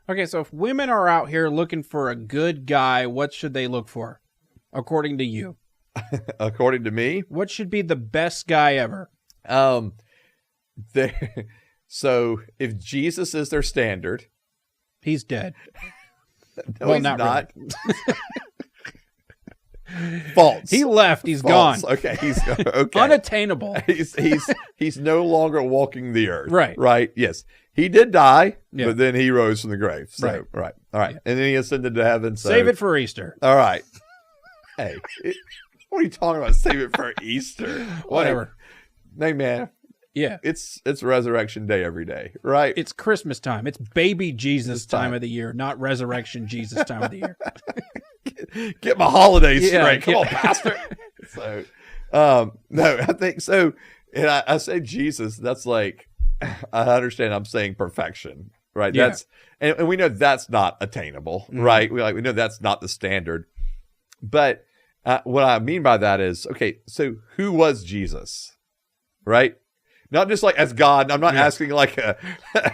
Okay, so if women are out here looking for a good guy, what should they look for, according to you? According to me, What should be the best guy ever? there. So if Jesus is their standard, He's dead. no, Well, he's not not. False. He left. He's False. gone. Okay, he's okay. Unattainable. He's no longer walking the earth. Right. Right. Yes. He did die, Yeah. but then he rose from the grave. So, right. All right. Yeah. And then he ascended to heaven. So. Save it for Easter. All right. Hey, what are you talking about? Save it for Easter. Whatever. Hey, man, Yeah. it's Resurrection Day every day, right? It's Christmas time. It's baby Jesus This time. time of the year, not resurrection Jesus time of the year. Get my holidays Yeah, straight. Come yeah. on, Pastor. So, no, I think so. And I say Jesus, that's like, I understand I'm saying perfection, right? Yeah. That's, and we know that's not attainable, Mhm. right? We know that's not the standard. But what I mean by that is, okay, so who was Jesus, right? Not just like as God. I'm not Yeah. asking like a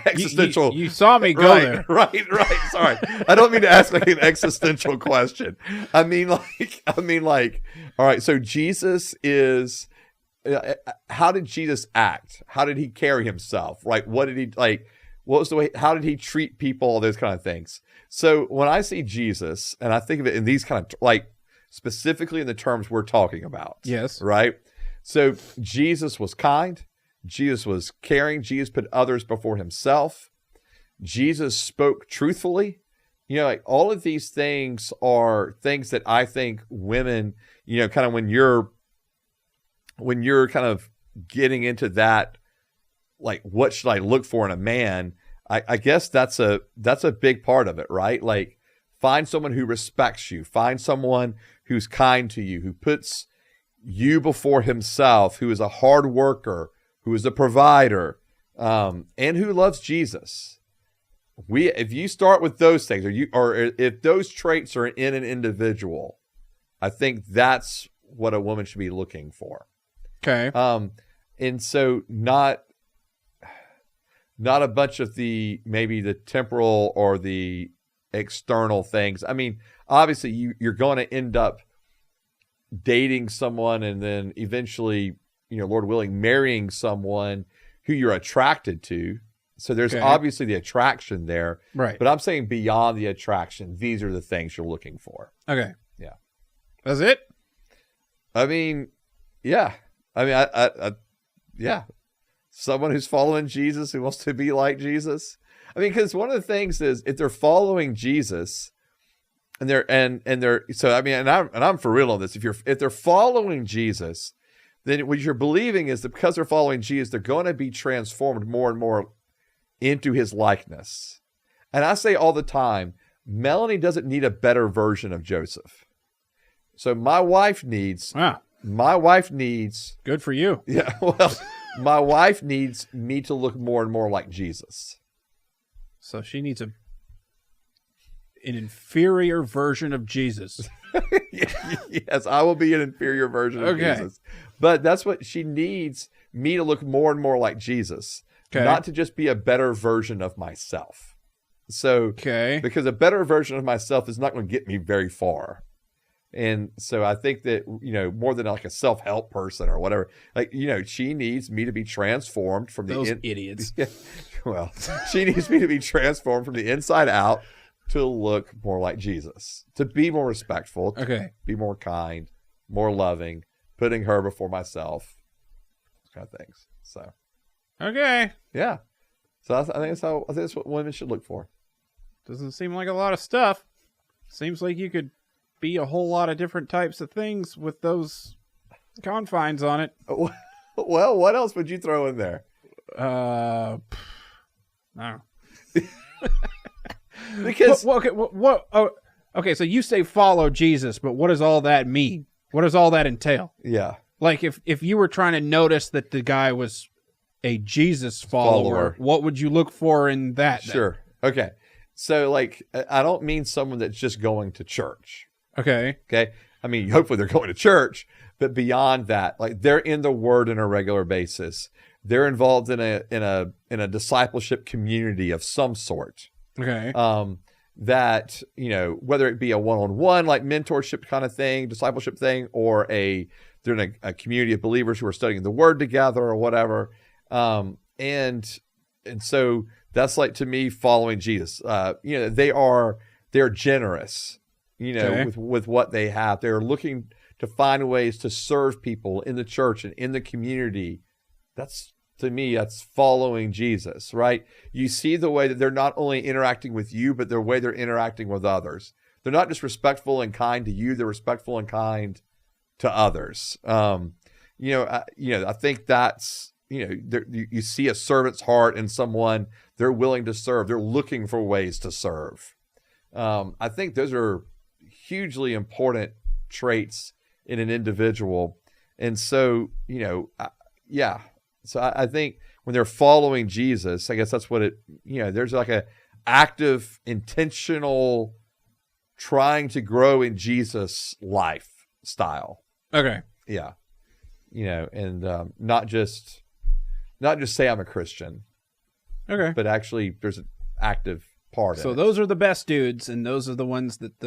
existential. You saw me go right, there. right. Sorry, I don't mean to ask like an existential question. I mean like. All right, so Jesus is. How did Jesus act? How did he carry himself? Like, what did he like? What was the way? How did he treat people? All those kind of things. So when I see Jesus, and I think of it in these kind of like specifically in the terms we're talking about. Yes. Right. So Jesus was kind. Jesus was caring. Jesus put others before himself. Jesus spoke truthfully. You know, like all of these things are things that I think women, you know, kind of when you're kind of getting into that, like what should I look for in a man? I guess that's a big part of it, right? Like find someone who respects you, find someone who's kind to you, who puts you before himself, who is a hard worker, who is a provider, and who loves Jesus. If you start with those things, or if those traits are in an individual, I think that's what a woman should be looking for. Okay. And so not a bunch of maybe the temporal or the external things. I mean, obviously you're going to end up dating someone and then eventually, you know, Lord willing, marrying someone who you're attracted to. So there's Okay. obviously the attraction there, Right. but I'm saying beyond the attraction, these are the things you're looking for. Okay. Yeah. That's it? I mean, yeah. I mean, I yeah. Someone who's following Jesus, who wants to be like Jesus. I mean, because one of the things is if they're following Jesus, and they're so I mean, and I'm for real on this. If they're following Jesus, then what you're believing is that because they're following Jesus, they're going to be transformed more and more into his likeness. And I say all the time, Melanie doesn't need a better version of Joseph. So my wife needs. Wow. Good for you. Yeah, well, my wife needs me to look more and more like Jesus. So she needs an inferior version of Jesus. Yes, I will be an inferior version of Okay. Jesus. But that's what she needs, me to look more and more like Jesus, Okay. not to just be a better version of myself. So, Okay. because a better version of myself is not going to get me very far. And so I think that, you know, more than like a self-help person or whatever, like, you know, she needs me to be transformed from the Those idiots. Well, she needs me to be transformed from the inside out to look more like Jesus, to be more respectful, to Okay. be more kind, more loving, putting her before myself, those kind of things. So, Okay. yeah. So I think that's what women should look for. Doesn't seem like a lot of stuff. Seems like you could be a whole lot of different types of things with those confines on it. Well, what else would you throw in there? I don't know. Because Okay, so you say follow Jesus, but what does all that mean? What does all that entail? yeah, Like if you were trying to notice that the guy was a Jesus follower, what would you look for in that? then? sure, okay. So like, I don't mean someone that's just going to church. Okay. Okay. I mean, hopefully they're going to church, but beyond that, like they're in the Word on a regular basis. They're involved in a discipleship community of some sort. Okay. That, whether it be a one-on-one like mentorship kind of thing, discipleship thing, or they're in a community of believers who are studying the word together or whatever. And so that's like, to me, following Jesus. They're generous, Okay. with what they have. They're looking to find ways to serve people in the church and in the community. To me, that's following Jesus, right? You see the way that they're not only interacting with you, but the way they're interacting with others. They're not just respectful and kind to you; they're respectful and kind to others. I think that's you see a servant's heart in someone. They're willing to serve. They're looking for ways to serve. I think those are hugely important traits in an individual, and so yeah. So I think when they're following Jesus, I guess that's what there's like a active, intentional trying to grow in Jesus lifestyle. Okay. Yeah. And not just say I'm a Christian, Okay. but actually there's an active part So in it. those are the best dudes, and those are the ones that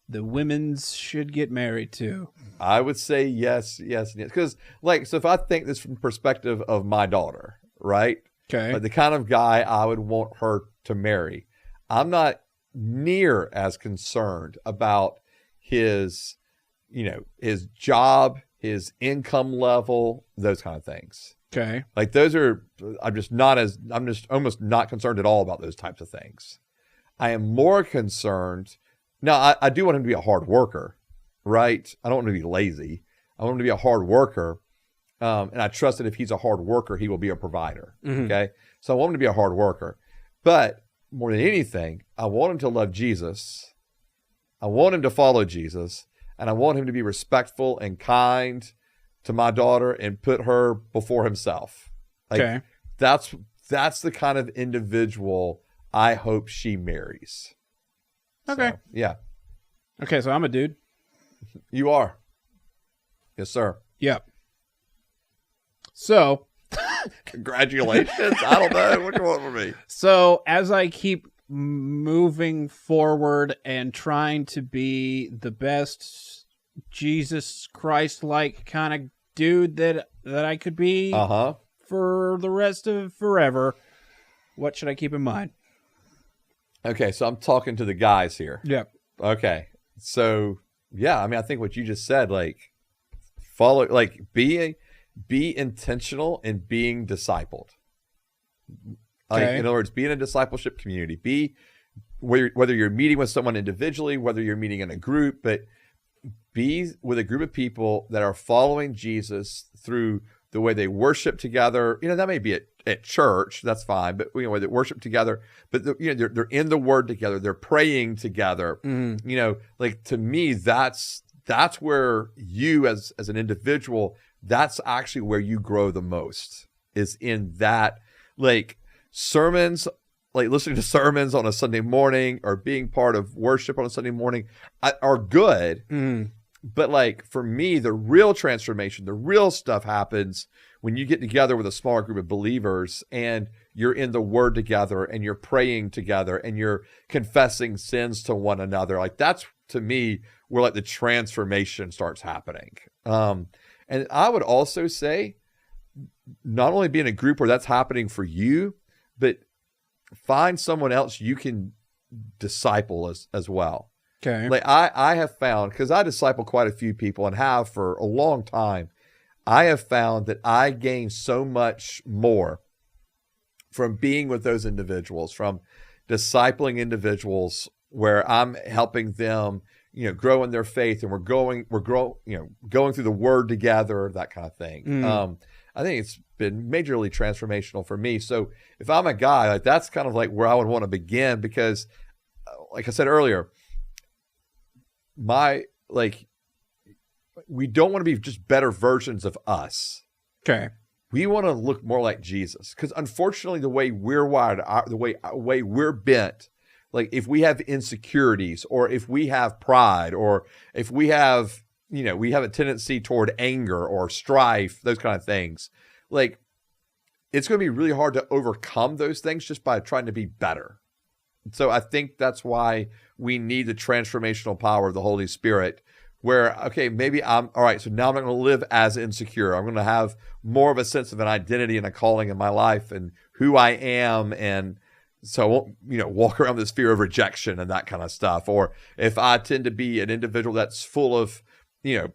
the women's should get married to. I would say yes. Because so if I think this from the perspective of my daughter, right? Okay. Like the kind of guy I would want her to marry, I'm not near as concerned about his job, his income level, those kind of things. Okay. Like I'm just almost not concerned at all about those types of things. I am more concerned. Now, I do want him to be a hard worker, right? I don't want him to be lazy. I want him to be a hard worker. And I trust that if he's a hard worker, he will be a provider. Mhm. Okay. So I want him to be a hard worker. But more than anything, I want him to love Jesus. I want him to follow Jesus. And I want him to be respectful and kind to my daughter and put her before himself. Okay. That's the kind of individual I hope she marries. Okay. So, yeah. Okay, so I'm a dude. You are. Yes, sir. Yep. So, Congratulations. I don't know. What do you want from me? So as I keep moving forward and trying to be the best Jesus Christ-like kind of dude that I could be for the rest of forever, what should I keep in mind? Okay, so I'm talking to the guys here. Yep. Okay. So, yeah, I mean, I think what you just said, be intentional in being discipled. Okay. In other words, be in a discipleship community. Be whether you're meeting with someone individually, whether you're meeting in a group, but be with a group of people that are following Jesus through the way they worship together. That may be at church, that's fine, but where they worship together, but they're in the Word together, they're praying together. To me, that's where you as an individual, that's actually where you grow the most, is in that, sermons, listening to sermons on a Sunday morning or being part of worship on a Sunday morning are good. But for me, the real transformation, the real stuff happens when you get together with a smaller group of believers and you're in the Word together and you're praying together and you're confessing sins to one another. That's, to me, where the transformation starts happening. And I would also say, not only be in a group where that's happening for you, but find someone else you can disciple as well. Okay. I have found, because I disciple quite a few people and have for a long time, I have found that I gain so much more from being with those individuals, from discipling individuals where I'm helping them, grow in their faith, and we're going through the Word together, that kind of thing. I think it's been majorly transformational for me. So if I'm a guy, that's kind of where I would want to begin, because like I said earlier, we don't want to be just better versions of us. Okay. We want to look more like Jesus, because unfortunately, the way we're wired, the way we're bent, if we have insecurities, or if we have pride, or if we have, we have a tendency toward anger or strife, those kind of things, it's going to be really hard to overcome those things just by trying to be better So I think that's why we need the transformational power of the Holy Spirit, where, okay, maybe I'm, all right, so now I'm not going to live as insecure. I'm going to have more of a sense of an identity and a calling in my life and who I am. And so I won't, walk around with this fear of rejection and that kind of stuff. Or if I tend to be an individual that's full of,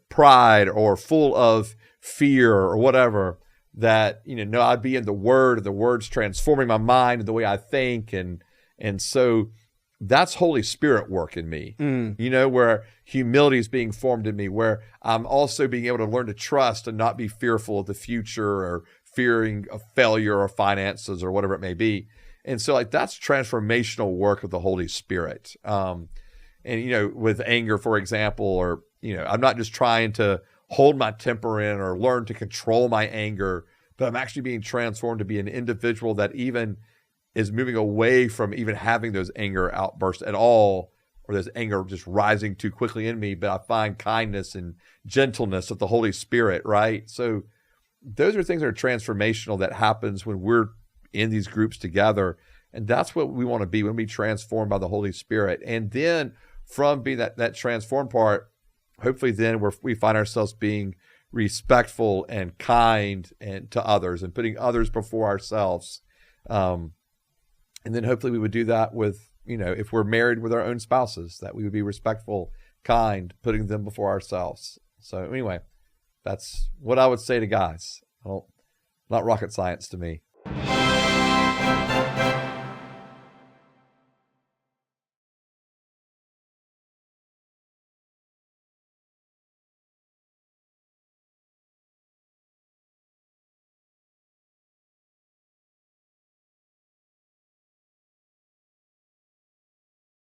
pride or full of fear or whatever, that, no, I'd be in the Word, and the Word's transforming my mind and the way I think. And so that's Holy Spirit work in me, where humility is being formed in me, where I'm also being able to learn to trust and not be fearful of the future or fearing of failure or finances or whatever it may be. And so that's transformational work of the Holy Spirit. And, with anger, for example, or, I'm not just trying to hold my temper in or learn to control my anger, but I'm actually being transformed to be an individual that even is moving away from even having those anger outbursts at all, or there's anger just rising too quickly in me, but I find kindness and gentleness of the Holy Spirit, right? So those are things that are transformational that happens when we're in these groups together. And that's what we want to be when we transformed by the Holy Spirit. And then from being that transformed part, hopefully then we find ourselves being respectful and kind and to others and putting others before ourselves. And then hopefully we would do that with, if we're married with our own spouses, that we would be respectful, kind, putting them before ourselves. So anyway, that's what I would say to guys. Not rocket science to me.